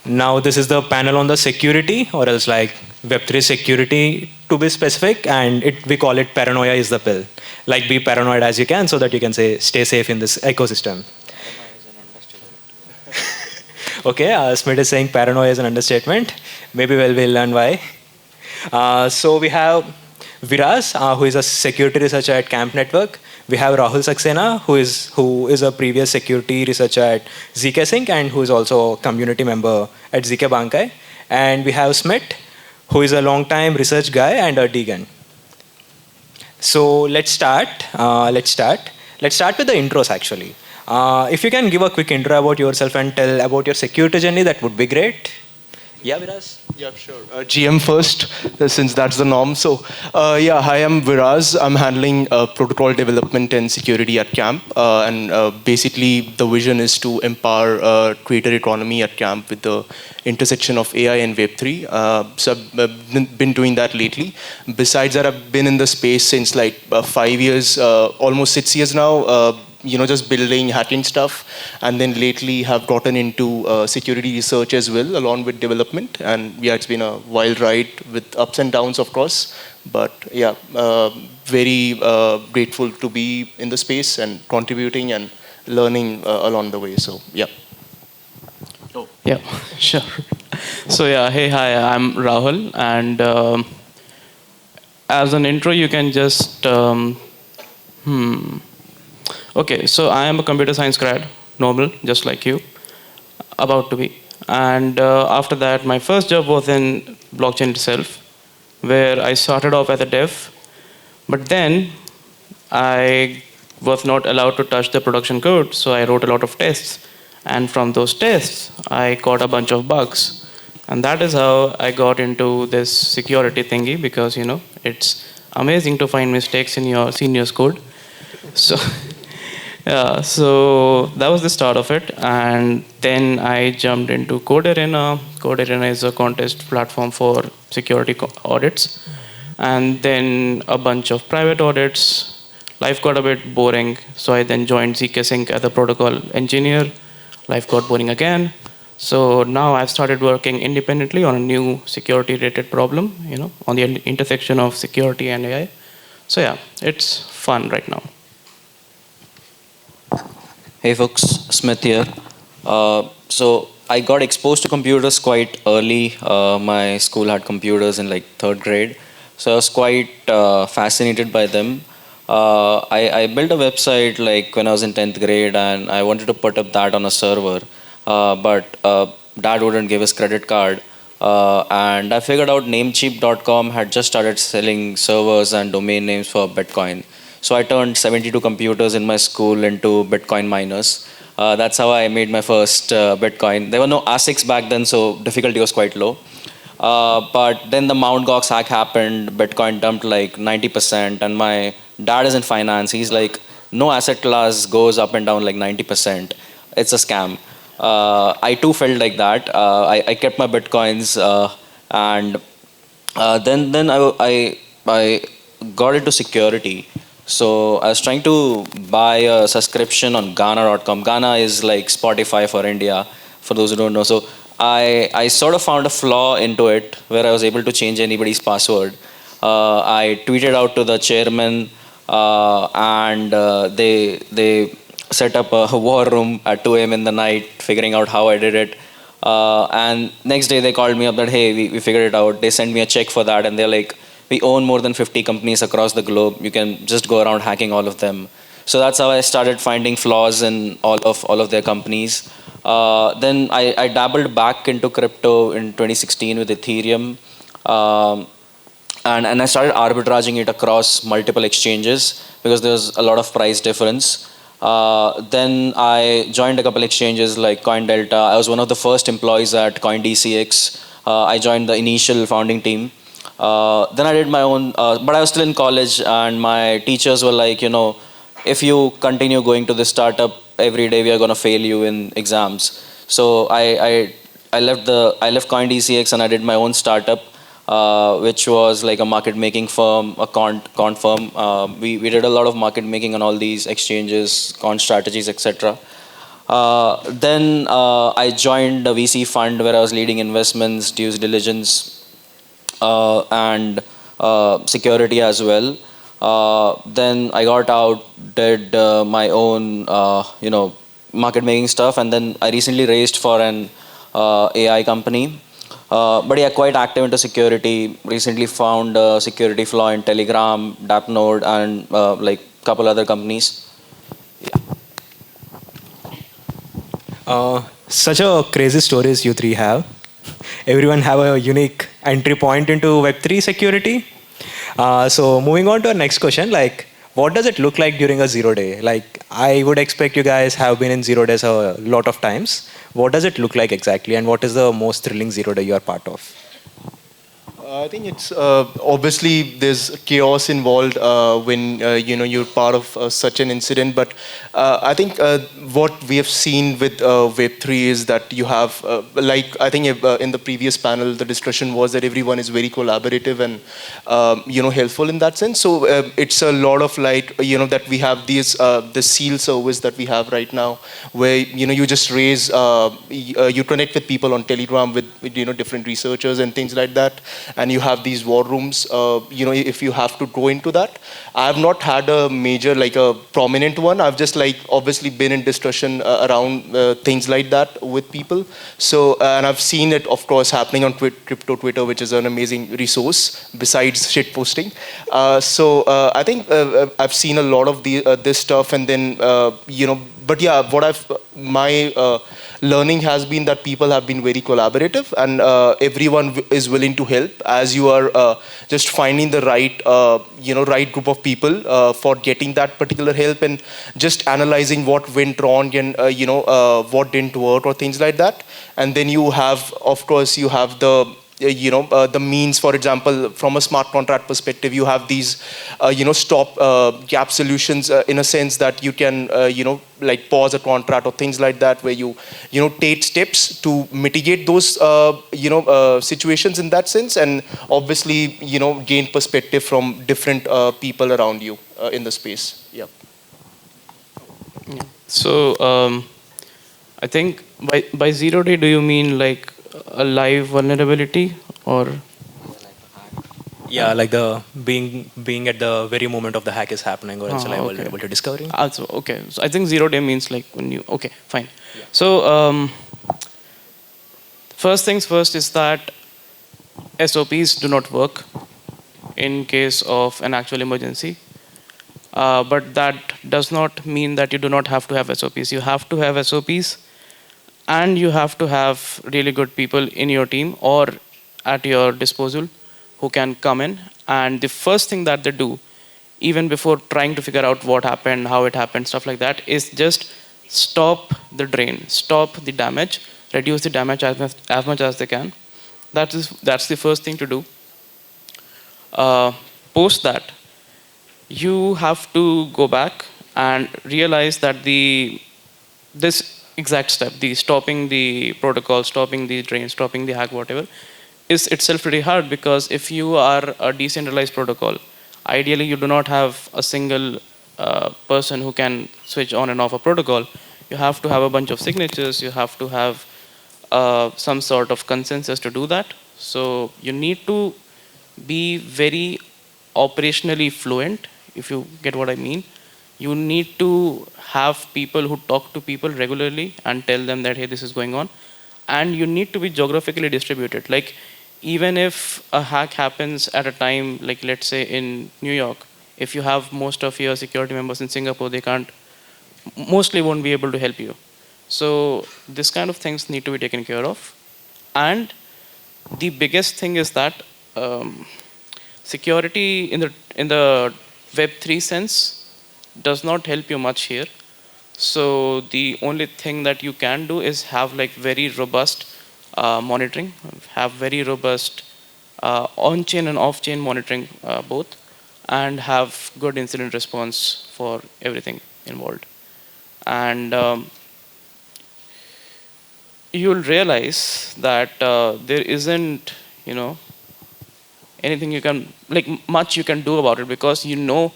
Now this is the panel on the security, or else like Web3 security to be specific, and we call it paranoia is the pill. Like be paranoid as you can so that you can say stay safe in this ecosystem. Okay, Smit is saying paranoia is an understatement. Maybe we'll learn why. So we have Viraz, who is a security researcher at Camp Network. We have Rahul Saxena, who is a previous security researcher at ZK Sync and who is also a community member at ZK Bankai. And we have Smit, who is a long-time research guy and a Degan. So let's start. Let's start with the intros actually. If you can give a quick intro about yourself and tell about your security journey, that would be great. Yeah, Viraz? Yeah, sure. GM first, since that's the norm. So, yeah, hi, I'm Viraz. I'm handling protocol development and security at Camp. Basically, the vision is to empower creator economy at Camp with the intersection of AI and Web3. So I've been doing that lately. Besides that, I've been in the space since like 5 years, almost 6 years now. Just building, hacking stuff, and then lately have gotten into security research as well, along with development. And yeah, it's been a wild ride with ups and downs, of course. But yeah, very grateful to be in the space and contributing and learning along the way. So yeah. Oh. Yeah, sure. So yeah, hey, hi, I'm Rahul, and as an intro, you can just Okay, so I am a computer science grad, normal, just like you, about to be. And after that, my first job was in blockchain itself, where I started off as a dev, but then I was not allowed to touch the production code, so I wrote a lot of tests. And from those tests, I caught a bunch of bugs. And that is how I got into this security thingy, because, it's amazing to find mistakes in your senior's code. So yeah, so that was the start of it, and then I jumped into Code Arena. Code Arena is a contest platform for security audits, and then a bunch of private audits. Life got a bit boring, so I then joined ZK Sync as a protocol engineer. Life got boring again, so now I've started working independently on a new security-related problem, on the intersection of security and AI. So yeah, it's fun right now. Hey folks, Smit here. So I got exposed to computers quite early. My school had computers in like 3rd grade. So I was quite fascinated by them. I built a website like when I was in 10th grade and I wanted to put up that on a server. But dad wouldn't give his credit card. And I figured out namecheap.com had just started selling servers and domain names for Bitcoin. So I turned 72 computers in my school into Bitcoin miners. That's how I made my first Bitcoin. There were no ASICs back then, so difficulty was quite low. But then the Mt. Gox hack happened, Bitcoin dumped like 90%, and my dad is in finance. He's like, no asset class goes up and down like 90%. It's a scam. I too felt like that. I kept my Bitcoins, and then I got into security. So I was trying to buy a subscription on Ghana.com. Ghana is like Spotify for India, for those who don't know. So I sort of found a flaw into it where I was able to change anybody's password. I tweeted out to the chairman, and they set up a war room at 2 a.m. in the night, figuring out how I did it. And next day they called me up that, hey, we figured it out. They sent me a check for that, and they're like, we own more than 50 companies across the globe. You can just go around hacking all of them. So that's how I started finding flaws in all of their companies. Then I dabbled back into crypto in 2016 with Ethereum. And I started arbitraging it across multiple exchanges because there was a lot of price difference. Then I joined a couple exchanges like CoinDelta. I was one of the first employees at CoinDCX. I joined the initial founding team. Then I did my own, but I was still in college, and my teachers were like, if you continue going to this startup every day, we are going to fail you in exams. So I left CoinDCX and I did my own startup, which was like a market making firm, a quant firm. We did a lot of market making on all these exchanges, quant strategies, etc. Then I joined a VC fund where I was leading investments, due diligence, and security as well. Then I got out, did my own, market making stuff, and then I recently raised for an AI company. But yeah, quite active into security. Recently found a security flaw in Telegram, Dapnode, and like couple other companies. Such a crazy stories you three have. Everyone have a unique entry point into Web3 security. So moving on to our next question, like, what does it look like during a 0 day? Like, I would expect you guys have been in 0 days a lot of times. What does it look like exactly, and what is the most thrilling 0 day you are part of? I think it's obviously there's chaos involved when you're part of such an incident. But I think what we have seen with Web3 is that you have like I think in the previous panel the discussion was that everyone is very collaborative and helpful in that sense. So it's a lot of like that we have these the seal service that we have right now where you just raise you connect with people on Telegram with different researchers and things like that, and you have these war rooms. If you have to go into that, I have not had a major like a prominent one. I've just like obviously been in discussion around things like that with people. So and I've seen it of course happening on crypto Twitter, which is an amazing resource besides shit posting. I think I've seen a lot of this stuff, and then but yeah, what I've my learning has been that people have been very collaborative, and everyone is willing to help as you are just finding the right right group of people for getting that particular help, and just analyzing what went wrong and what didn't work or things like that. And then you have of course you have the means. For example, from a smart contract perspective, you have these stop gap solutions in a sense that you can like pause a contract or things like that, where you take steps to mitigate those situations in that sense, and obviously gain perspective from different people around you in the space. Yeah. So I think by 0 day, do you mean like a live vulnerability or? Yeah, like the being at the very moment of the hack is happening, or else Ah, like okay. vulnerable to discovering. Also, okay. So I think 0 day means like when you. Okay, fine. So first things first is that SOPs do not work in case of an actual emergency. But that does not mean that you do not have to have SOPs. You have to have SOPs, and you have to have really good people in your team or at your disposal who can come in. And the first thing that they do, even before trying to figure out what happened, how it happened, stuff like that, is just stop the drain, stop the damage, reduce the damage as much as they can. That's the first thing to do. Post that, you have to go back and realize that this exact step, the stopping the protocol, stopping the drain, stopping the hack, whatever, is itself pretty hard, because if you are a decentralized protocol, ideally you do not have a single person who can switch on and off a protocol. You have to have a bunch of signatures, you have to have some sort of consensus to do that. So you need to be very operationally fluent, if you get what I mean. You need to have people who talk to people regularly and tell them that, hey, this is going on. And you need to be geographically distributed. Like, even if a hack happens at a time, like let's say in New York, if you have most of your security members in Singapore, they mostly won't be able to help you. So this kind of things need to be taken care of. And the biggest thing is that security in the Web3 sense does not help you much here. So the only thing that you can do is have like very robust monitoring, have very robust on-chain and off-chain monitoring both, and have good incident response for everything involved. And you'll realize that there isn't, anything you can, like much you can do about it, because you know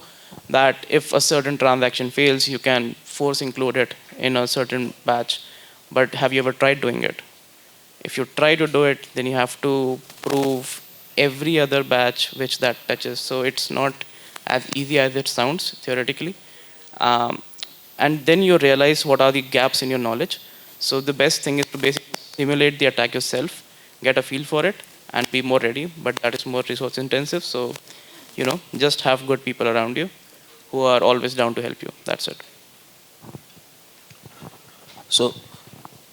that if a certain transaction fails, you can force include it in a certain batch, but have you ever tried doing it? If you try to do it, then you have to prove every other batch which that touches. So it's not as easy as it sounds theoretically. Um, and then you realize what are the gaps in your knowledge. So the best thing is to basically simulate the attack yourself, get a feel for it, and be more ready. But that is more resource intensive. So, just have good people around you who are always down to help you. That's it. So,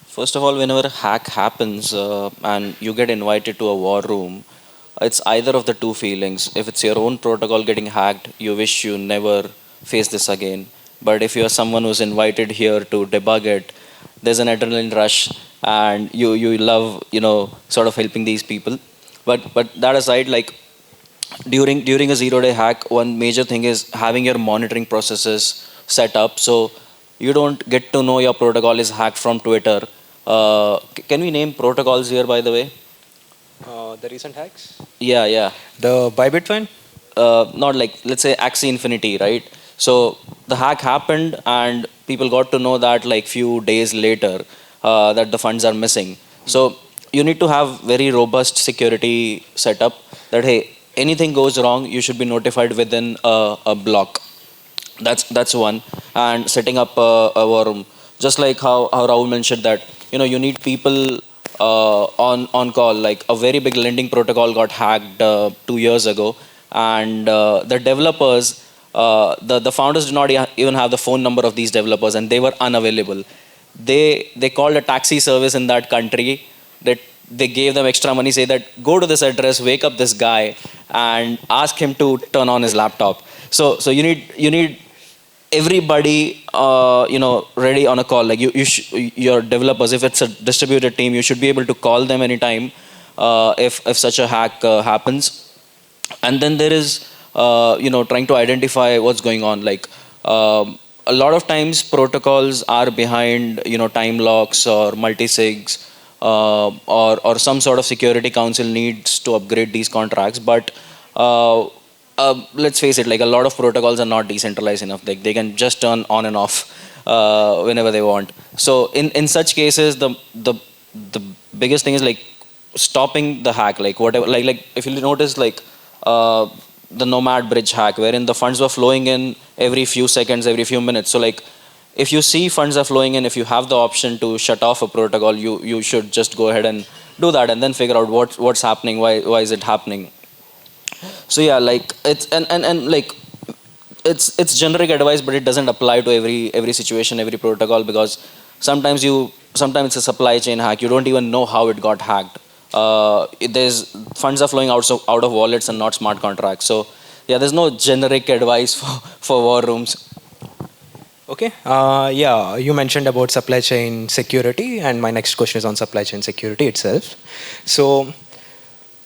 first of all, whenever a hack happens and you get invited to a war room, it's either of the two feelings. If it's your own protocol getting hacked, you wish you never face this again. But if you're someone who's invited here to debug it, there's an adrenaline rush, and you love sort of helping these people. But that aside, like during a 0-day hack, one major thing is having your monitoring processes set up so you don't get to know your protocol is hacked from Twitter. Can we name protocols here, by the way? The recent hacks? Yeah, yeah. The Bybit one? Not like, let's say Axie Infinity, right? So the hack happened and people got to know that like few days later that the funds are missing. So you need to have very robust security setup that, hey, anything goes wrong, you should be notified within a block. That's one. And setting up a war room. Just like how Rahul mentioned that, you need people on call. Like a very big lending protocol got hacked 2 years ago, and the developers, the founders did not even have the phone number of these developers, and they were unavailable. They called a taxi service in that country. That they gave them extra money, say that go to this address, wake up this guy, and ask him to turn on his laptop. So you need everybody ready on a call. Like your developers, if it's a distributed team, you should be able to call them anytime if such a hack happens. And then there is trying to identify what's going on. Like a lot of times protocols are behind time locks or multisigs, or some sort of security council needs to upgrade these contracts. But let's face it, like a lot of protocols are not decentralized enough. They can just turn on and off whenever they want. So in such cases, the biggest thing is like stopping the hack. Like whatever, like if you notice, like the Nomad bridge hack, wherein the funds were flowing in every few seconds, every few minutes. So like if you see funds are flowing in, if you have the option to shut off a protocol, you should just go ahead and do that, and then figure out what's happening, why is it happening. So yeah, like it's and like it's generic advice, but it doesn't apply to every situation, every protocol, because sometimes it's a supply chain hack. You don't even know how it got hacked. There's funds are flowing out of wallets and not smart contracts. So yeah, there's no generic advice for war rooms. Okay. Yeah, you mentioned about supply chain security, and my next question is on supply chain security itself. So,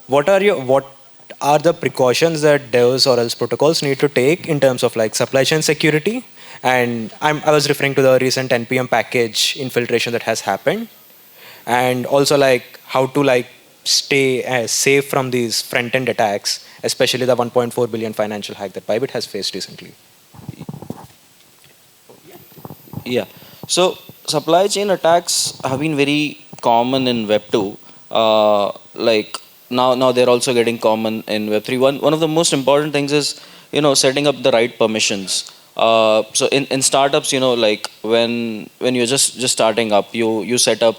what are the precautions that devs or else protocols need to take in terms of like supply chain security? And I was referring to the recent NPM package infiltration that has happened, and also like how to like stay safe from these front-end attacks, especially the 1.4 billion financial hack that Bybit has faced recently. Yeah. So supply chain attacks have been very common in Web 2. Like now they're also getting common in Web 3. One of the most important things is setting up the right permissions. So in startups, like when you're just starting up, you set up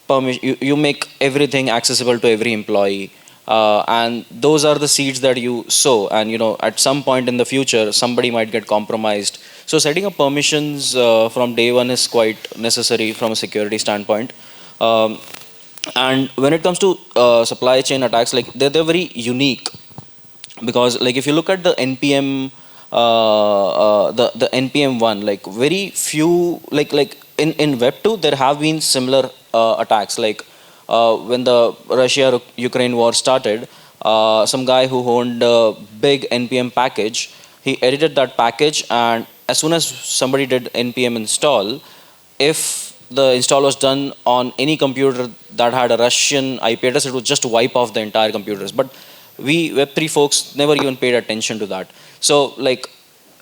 permission. You make everything accessible to every employee. And those are the seeds that you sow, and at some point in the future somebody might get compromised. So setting up permissions from day one is quite necessary from a security standpoint. And when it comes to supply chain attacks, like they're very unique, because like if you look at the npm the npm one, like very few, like in web 2 there have been similar attacks. Like when the Russia-Ukraine war started, some guy who owned a big NPM package, he edited that package, and as soon as somebody did NPM install, if the install was done on any computer that had a Russian IP address, it would just wipe off the entire computers. But we Web3 folks never even paid attention to that. So like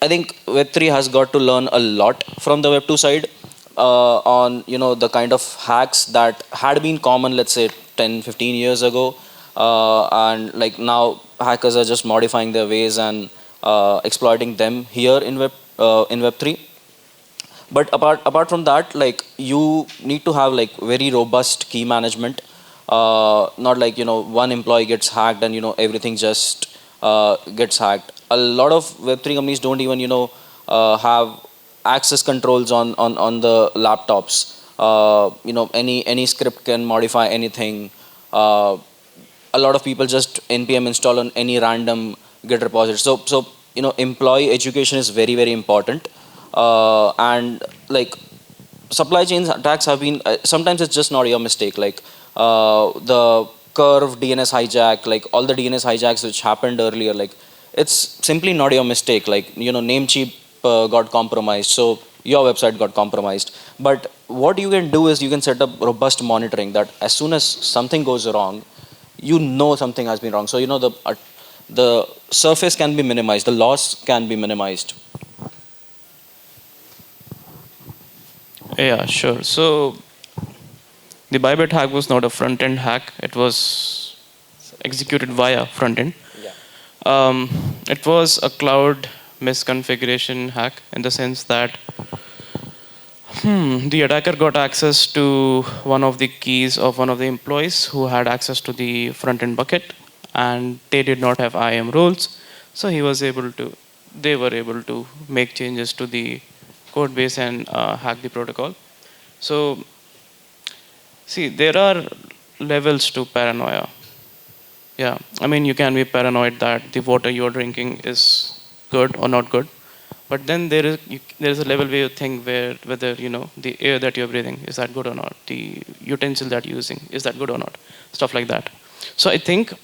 I think Web3 has got to learn a lot from the Web2 side. on the kind of hacks that had been common, let's say 10, 15 years ago, and like now hackers are just modifying their ways and exploiting them here in Web3. But apart from that, like you need to have like very robust key management. Not like one employee gets hacked and everything just gets hacked. A lot of Web3 companies don't even have access controls on the laptops. Any script can modify anything. A lot of people just npm install on any random git repository. So employee education is very very important. And like supply chain attacks have been sometimes it's just not your mistake. Like the curve DNS hijack, like all the DNS hijacks which happened earlier, like it's simply not your mistake. Like Namecheap got compromised, so your website got compromised. But what you can do is you can set up robust monitoring that as soon as something goes wrong, something has been wrong. So the surface can be minimized, the loss can be minimized. Yeah, sure. So the Bybit hack was not a front-end hack. It was executed via front-end. Yeah. It was a cloud misconfiguration hack in the sense that the attacker got access to one of the keys of one of the employees who had access to the front-end bucket, and they did not have IAM roles. So they were able to make changes to the code base and hack the protocol. So, see, there are levels to paranoia. Yeah, I mean, you can be paranoid that the water you're drinking is good or not good, but then there is a level where you think whether the air that you're breathing is that good or not, the utensil that you're using is that good or not, stuff like that. So I think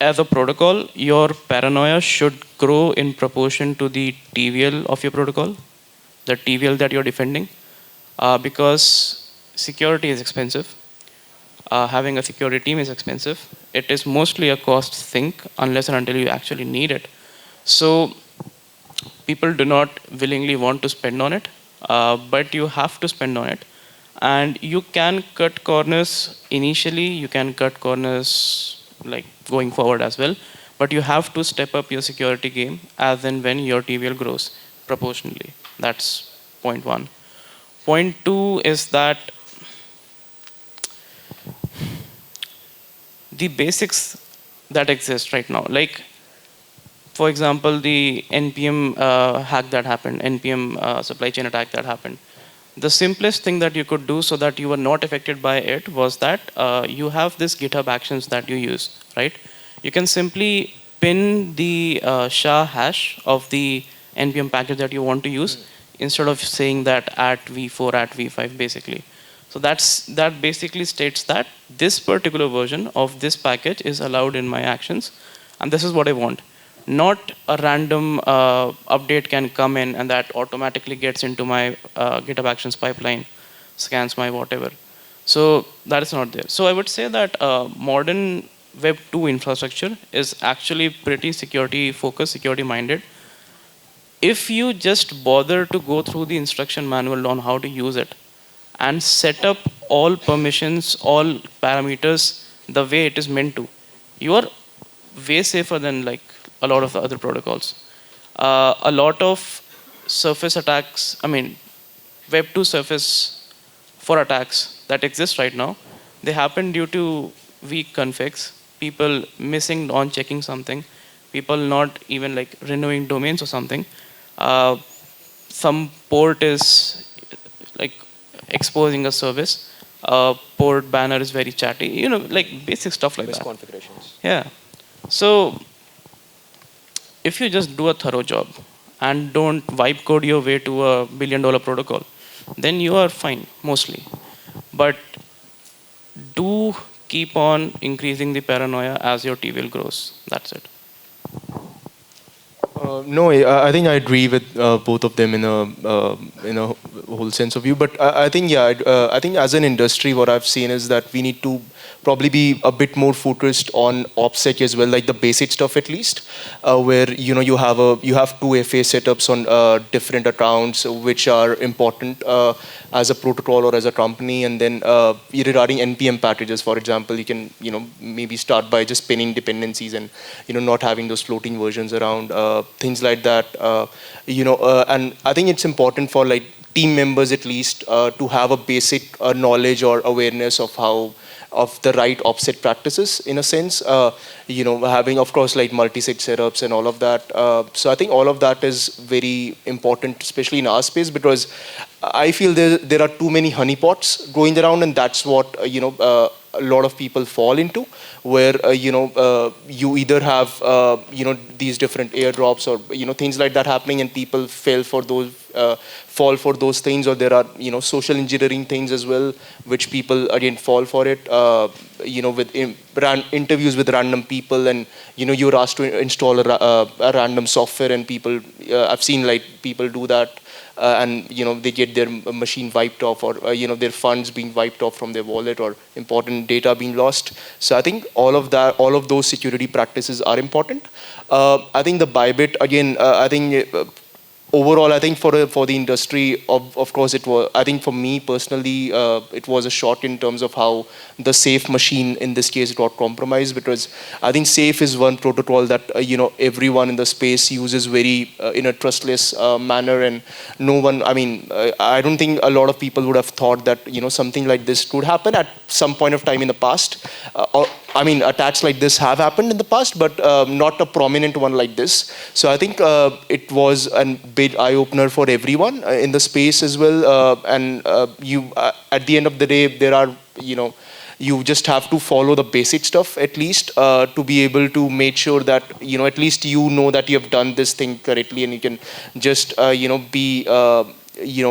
as a protocol, your paranoia should grow in proportion to the TVL of your protocol, the TVL that you're defending, because security is expensive. Having a security team is expensive. It is mostly a cost sink unless and until you actually need it. So people do not willingly want to spend on it, but you have to spend on it. And you can cut corners initially, you can cut corners like going forward as well, but you have to step up your security game as and when your TVL grows proportionally. That's point one. Point two is that the basics that exist right now, like for example, the NPM hack that happened, NPM supply chain attack that happened. The simplest thing that you could do so that you were not affected by it was that you have this GitHub actions that you use, right? You can simply pin the SHA hash of the NPM package that you want to use instead of saying that at v4, at v5, basically. So that basically states that this particular version of this package is allowed in my actions, and this is what I want. Not a random update can come in and that automatically gets into my GitHub Actions pipeline, scans my whatever. So that is not there. So I would say that modern Web 2 infrastructure is actually pretty security focused, security minded. If you just bother to go through the instruction manual on how to use it and set up all permissions, all parameters the way it is meant to, you are way safer than like a lot of the other protocols. A lot of surface attacks, I mean, Web 2 surface for attacks that exist right now, they happen due to weak configs, people missing on checking something, people not even like renewing domains or something. Some port is like exposing a service. Port banner is very chatty, like basic stuff like that. Misconfigurations. Yeah. So if you just do a thorough job and don't vibe code your way to $1 billion protocol, then you are fine mostly. But do keep on increasing the paranoia as your TVL grows. That's it. No, I think I agree with both of them in a whole sense of view. But I think, yeah, I think as an industry, what I've seen is that we need to probably be a bit more focused on OPSEC as well, like the basic stuff at least, where you have two FA setups on different accounts which are important as a protocol or as a company, and then regarding NPM packages, for example, you can maybe start by just pinning dependencies and not having those floating versions around, things like that. And I think it's important for like team members at least to have a basic knowledge or awareness of the right offset practices in a sense, having of course like multi-sig setups and all of that. So I think all of that is very important, especially in our space, because I feel there are too many honeypots going around, and that's what a lot of people fall into, where you either have these different airdrops or things like that happening, and people fall for those things, or there are social engineering things as well, which people again fall for it. With interviews with random people, and you're asked to install a random software, and people I've seen like people do that. And they get their machine wiped off, or their funds being wiped off from their wallet, or important data being lost. So I think all of those security practices are important. I think the Bybit again. I think overall, I think for the industry, of course, it was. I think for me personally, it was a shock in terms of how the safe machine in this case got compromised, because I think safe is one protocol that everyone in the space uses very in a trustless manner, and no one. I mean, I don't think a lot of people would have thought that something like this could happen at some point of time in the past. I mean, attacks like this have happened in the past, but not a prominent one like this. So I think it was a big eye-opener for everyone in the space as well. And at the end of the day, there are, you just have to follow the basic stuff at least to be able to make sure that, at least that you have done this thing correctly, and you can just, be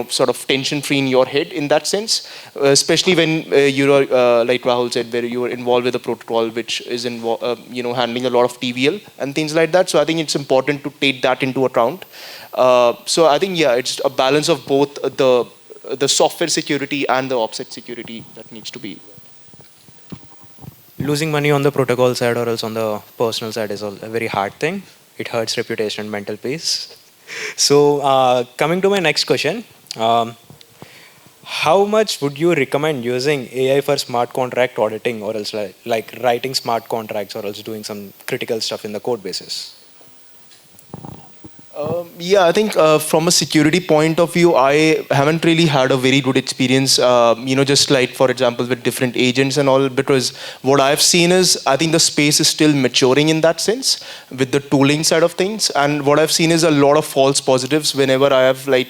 sort of tension free in your head in that sense, especially when you're like Rahul said, where you are involved with a protocol which is handling a lot of TVL and things like that. So I think it's important to take that into account. So I think it's a balance of both the software security and the offset security that needs to be. Losing money on the protocol side or else on the personal side is a very hard thing. It hurts reputation and mental peace. So coming to my next question, how much would you recommend using AI for smart contract auditing, or else like writing smart contracts, or else doing some critical stuff in the code basis? I think from a security point of view, I haven't really had a very good experience, just like, for example, with different agents and all, because what I've seen is, I think the space is still maturing in that sense with the tooling side of things. And what I've seen is a lot of false positives whenever I have like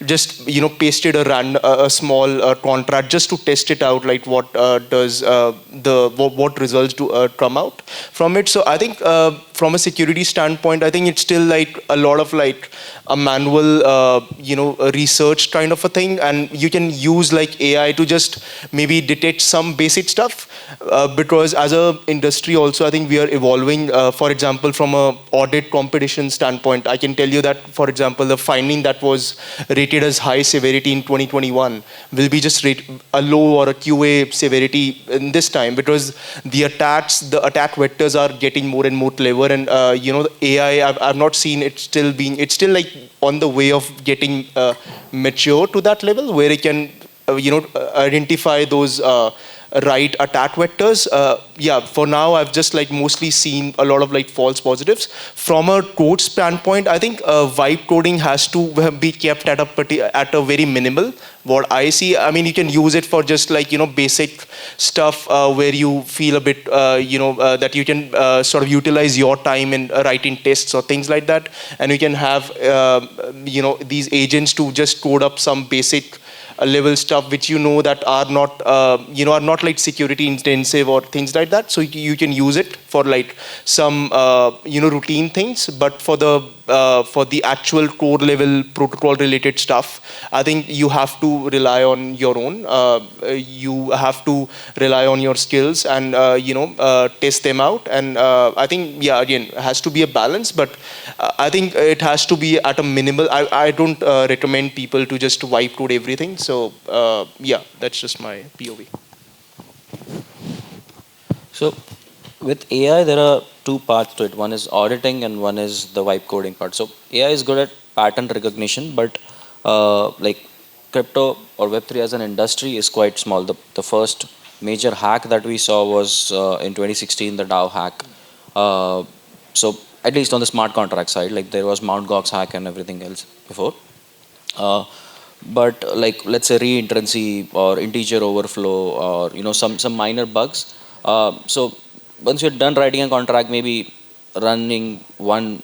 just, pasted a small contract just to test it out, like what does what results do come out from it. So I think from a security standpoint, I think it's still like a lot of like a manual, a research kind of a thing, and you can use like AI to just maybe detect some basic stuff, because as a industry also, I think we are evolving. For example, from a audit competition standpoint, I can tell you that, for example, the finding that was rated as high severity in 2021 will be just a low or a QA severity in this time, because the attack vectors are getting more and more clever, and the AI, I've not seen it it's still like on the way of getting mature to that level where it can identify those right attack vectors. For now I've just like mostly seen a lot of like false positives. From a code standpoint, I think vibe coding has to be kept at a very minimal. What I see, I mean, you can use it for just like basic stuff where you feel a bit that you can sort of utilize your time in writing tests or things like that, and you can have these agents to just code up some basic level stuff which that are not like security intensive or things like that. So you can use it for like some routine things, but for the actual core level protocol related stuff, I think you have to rely on your own. You have to rely on your skills and test them out. And I think, yeah, again, it has to be a balance, but I think it has to be at a minimal. I don't recommend people to just wipe code everything. So yeah, that's just my POV. So with AI, there are two parts to it. One is auditing and one is the vibe coding part. So AI is good at pattern recognition, but like crypto or Web3 as an industry is quite small. The first major hack that we saw was in 2016, the DAO hack. So at least on the smart contract side, like there was Mt. Gox hack and everything else before. Uh, but like let's say reentrancy or integer overflow or some minor bugs. So once you're done writing a contract, maybe running one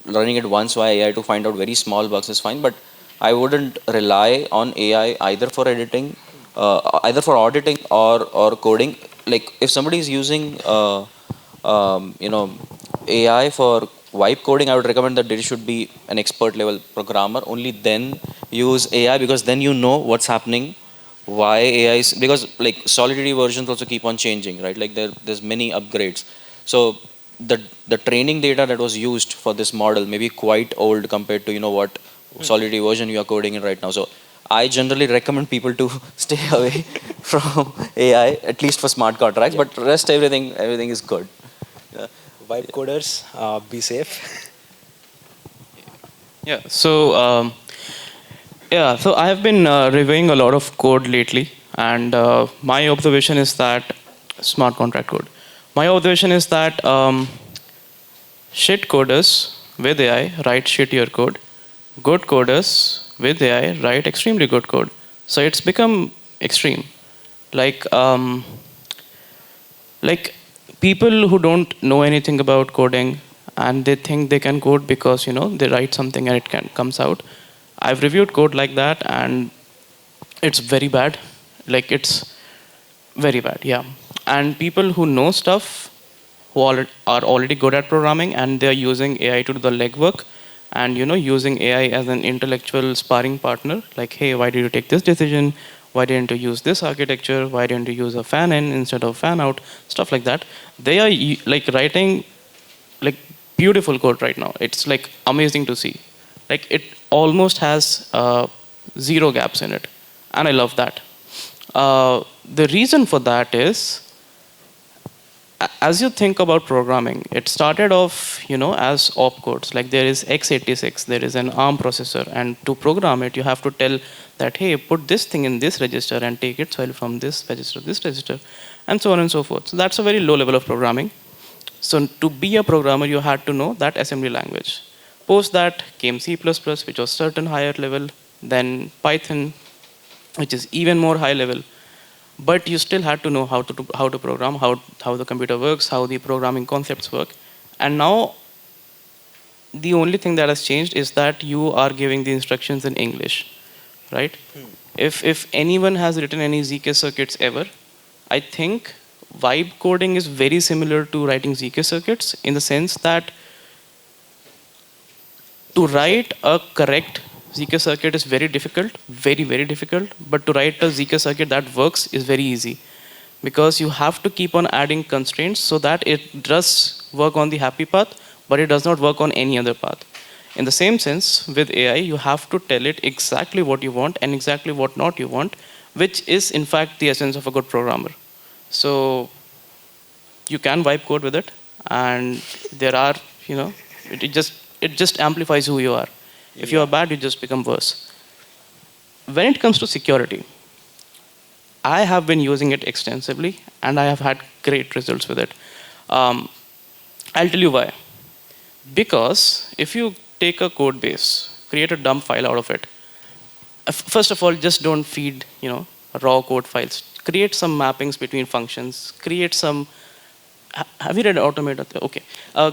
running it once via AI to find out very small bugs is fine. But I wouldn't rely on AI either for editing, either for auditing or coding. Like if somebody is using AI for vibe coding, I would recommend that they should be an expert level programmer. Only then use AI, because then you know what's happening, why AI is, because like Solidity versions also keep on changing, right? Like there's many upgrades. So the training data that was used for this model may be quite old compared to what Solidity version you are coding in right now. So I generally recommend people to stay away from AI, at least for smart contracts. Yeah. But rest everything is good. Yeah. Vibe coders, be safe. Yeah. So I have been reviewing a lot of code lately, and my observation is that smart contract code. My observation is that shit coders with AI write shittier code. Good coders with AI write extremely good code. So it's become extreme. Like um, like people who don't know anything about coding and they think they can code because they write something and it comes out. I've reviewed code like that and it's very bad. Like it's very bad, yeah. And people who know stuff, are already good at programming and they're using AI to do the legwork, and using AI as an intellectual sparring partner. Like, hey, why did you take this decision? Why didn't you use this architecture? Why didn't you use a fan in instead of fan out? Stuff like that. They are like writing like beautiful code right now. It's like amazing to see. Like it almost has zero gaps in it, and I love that. The reason for that is, as you think about programming, it started off, as opcodes. Like there is x86, there is an ARM processor, and to program it, you have to tell that, hey, put this thing in this register and take its value from this register to this register, and so on and so forth. So that's a very low level of programming. So to be a programmer, you had to know that assembly language. Post that came C++, which was certain higher level, then Python, which is even more high level. But you still had to know how to program, how the computer works, how the programming concepts work. And now the only thing that has changed is that you are giving the instructions in English, right? If anyone has written any ZK circuits ever, I think vibe coding is very similar to writing ZK circuits, in the sense that to write a correct ZK circuit is very difficult, very, very difficult. But to write a ZK circuit that works is very easy, because you have to keep on adding constraints so that it does work on the happy path, but it does not work on any other path. In the same sense, with AI, you have to tell it exactly what you want and exactly what not you want, which is in fact the essence of a good programmer. So you can vibe code with it, and there are, it just amplifies who you are. If you are bad, you just become worse. When it comes to security, I have been using it extensively and I have had great results with it. I'll tell you why. Because if you take a code base, create a dump file out of it, first of all, just don't feed, raw code files. Create some mappings between functions. Create some. Have you read Automata? Okay.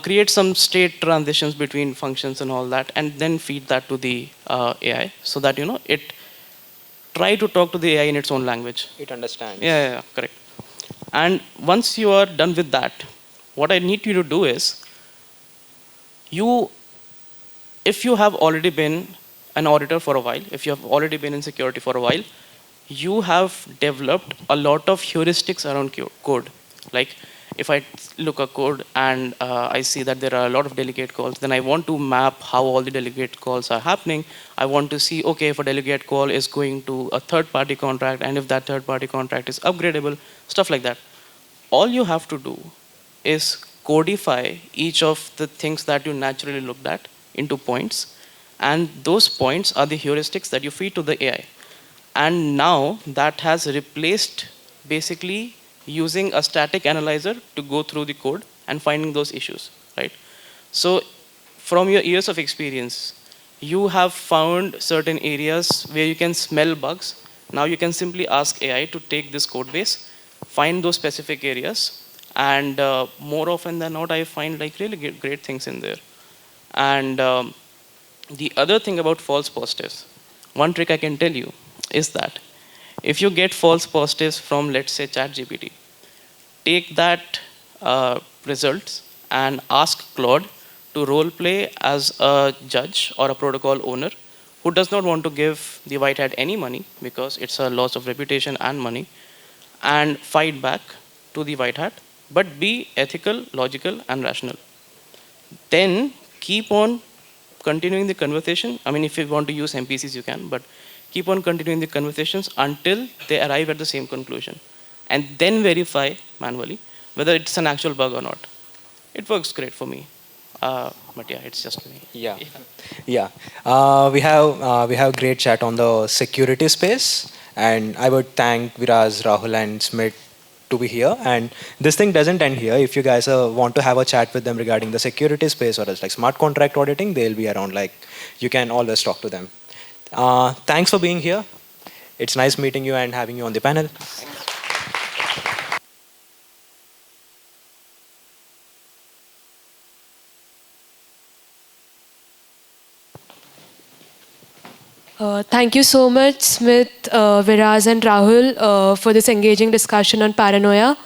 Create some state transitions between functions and all that, and then feed that to the AI, so that it try to talk to the AI in its own language. It understands. Yeah, correct. And once you are done with that, what I need you to do is, if you have already been an auditor for a while, if you have already been in security for a while, you have developed a lot of heuristics around code. Like if I look at code and I see that there are a lot of delegate calls, then I want to map how all the delegate calls are happening. I want to see, okay, if a delegate call is going to a third-party contract, and if that third-party contract is upgradable, stuff like that. All you have to do is codify each of the things that you naturally looked at into points, and those points are the heuristics that you feed to the AI. And now that has replaced basically using a static analyzer to go through the code and finding those issues, right? So from your years of experience, you have found certain areas where you can smell bugs. Now you can simply ask AI to take this code base, find those specific areas, and more often than not, I find like really great things in there. And the other thing about false positives, one trick I can tell you is that if you get false positives from, let's say, ChatGPT, take that results and ask Claude to role play as a judge or a protocol owner who does not want to give the white hat any money because it's a loss of reputation and money, and fight back to the white hat, but be ethical, logical, and rational. Then keep on continuing the conversation. I mean, if you want to use NPCs, you can, but keep on continuing the conversations until they arrive at the same conclusion. And then verify manually whether it's an actual bug or not. It works great for me. But yeah, it's just me. Yeah. We have great chat on the security space, and I would thank Viraz, Rahul, and Smit to be here. And this thing doesn't end here. If you guys want to have a chat with them regarding the security space or else like smart contract auditing, they'll be around. Like you can always talk to them. Thanks for being here. It's nice meeting you and having you on the panel. Thank you so much, Smit, Viraz, and Rahul, for this engaging discussion on paranoia.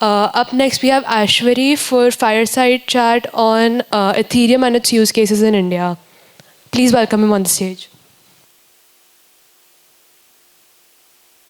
Up next, we have Ashwari for fireside chat on Ethereum and its use cases in India. Please welcome him on the stage.